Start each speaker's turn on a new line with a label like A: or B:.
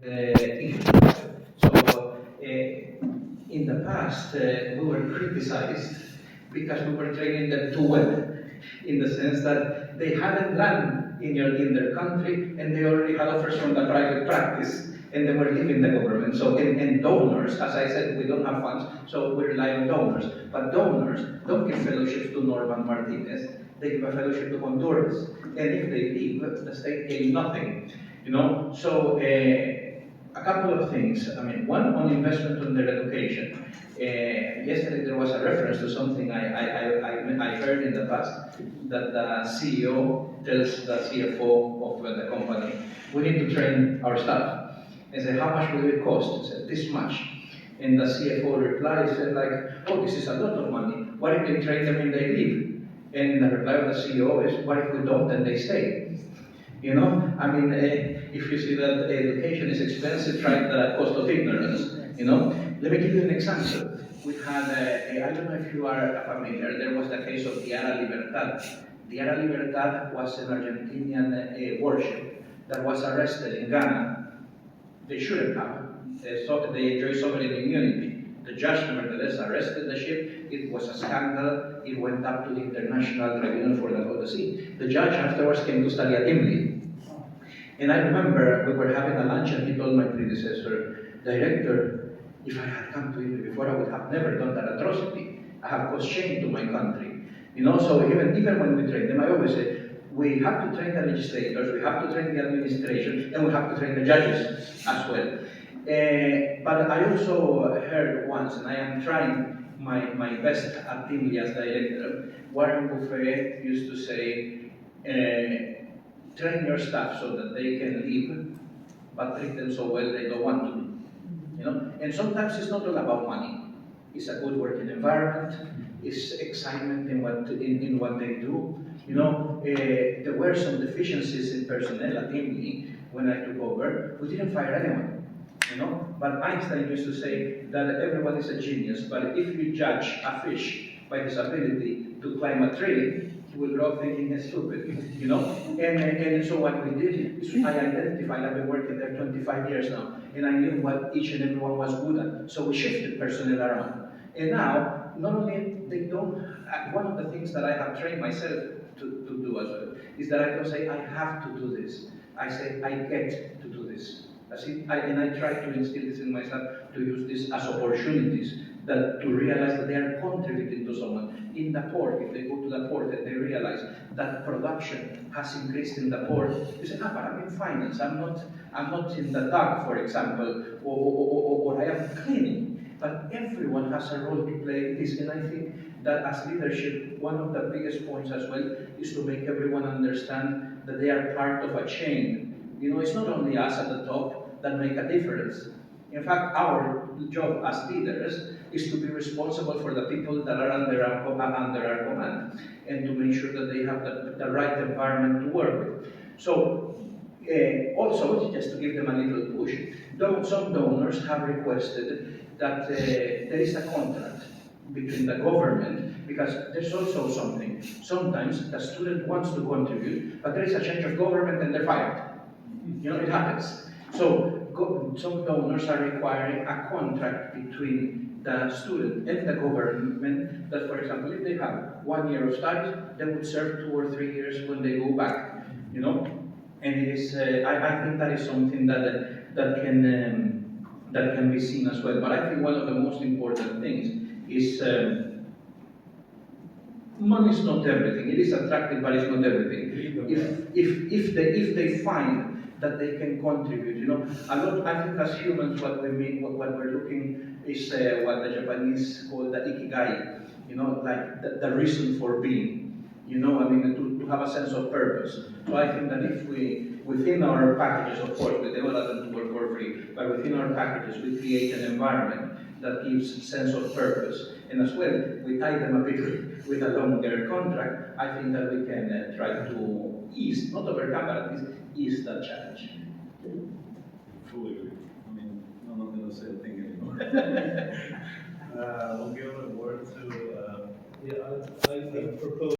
A: In the past, we were criticized because we were training them too well, in the sense that they hadn't land in their country and they already had offers from the private practice and they were leaving the government. So, and donors, as I said, we don't have funds, so we rely on donors. But donors don't give fellowships to Norman Martinez, they give a fellowship to Honduras. And if they leave, the state gains nothing. So a couple of things. I mean, one on investment on their education. Yesterday there was a reference to something I heard in the past, that the CEO tells the CFO of the company, we need to train our staff. And said, how much will it cost? He said, this much. And the CFO replied, said like, oh, this is a lot of money. What if they train them and they leave? And the reply of the CEO is, what if we don't and they stay? If you see that education is expensive, try the cost of ignorance. Let me give you an example. We had, I don't know if you are familiar, there was the case of Diara Libertad. Diara Libertad was an Argentinian warship that was arrested in Ghana. They shouldn't have. They enjoy sovereign immunity. The judge nevertheless arrested the ship. It was a scandal. It went up to the International Tribunal for the Sea. The judge afterwards came to study at IMLI. And I remember we were having a lunch and he told my predecessor, Director, if I had come to IMLI before, I would have never done that atrocity. I have caused shame to my country. So even when we train them, I always say, we have to train the legislators, we have to train the administration, and we have to train the judges as well. But I also heard once, and I am trying my best at IMLI as director, Warren Buffett used to say, train your staff so that they can leave, but treat them so well they don't want to. And sometimes it's not all about money. It's a good working environment. It's excitement in what they do. There were some deficiencies in personnel at IMLI when I took over. We didn't fire anyone. But Einstein used to say that everyone is a genius, but if you judge a fish by his ability to climb a tree, he will grow up thinking he's stupid. And so what we did is I identified, I've been working there 25 years now, and I knew what each and every one was good at. So we shifted personnel around. And now, not only they don't, one of the things that I have trained myself to do as well, is that I don't say, I have to do this. I say, I get to do this. And I try to instill this in myself, to use this as opportunities, to realize that they are contributing to someone. In the port, if they go to the port and they realize that production has increased in the port, you say, but I'm in finance, I'm not in the dock, for example, or I am cleaning. But everyone has a role to play in this, and I think that as leadership, one of the biggest points as well is to make everyone understand that they are part of a chain. It's not only us at the top that make a difference. In fact, our job as leaders is to be responsible for the people that are under our command, and to make sure that they have the right environment to work with. So, also, just to give them a little push, some donors have requested that there is a contract between the government, because there's also something. Sometimes the student wants to contribute, but there is a change of government and they're fired. It happens. So some donors are requiring a contract between the student and the government that, for example, if they have 1 year of studies, they would serve 2 or 3 years when they go back. And it is. I think that is something that can be seen as well. But I think one of the most important things is money is not everything. It is attractive, but it's not everything. If they find that they can contribute, I think as humans, what we're looking is what the Japanese call the ikigai. Like the reason for being. To have a sense of purpose. So I think that if we, within our packages, of course, we don't allow them to work for free, but within our packages, we create an environment that gives sense of purpose. And as well, we tie them a bit with a longer contract. I think that we can try to ease, not overcome, but at least ease that challenge.
B: Fully agree. I'm not going to say a thing anymore.
C: We'll give the word to, I propose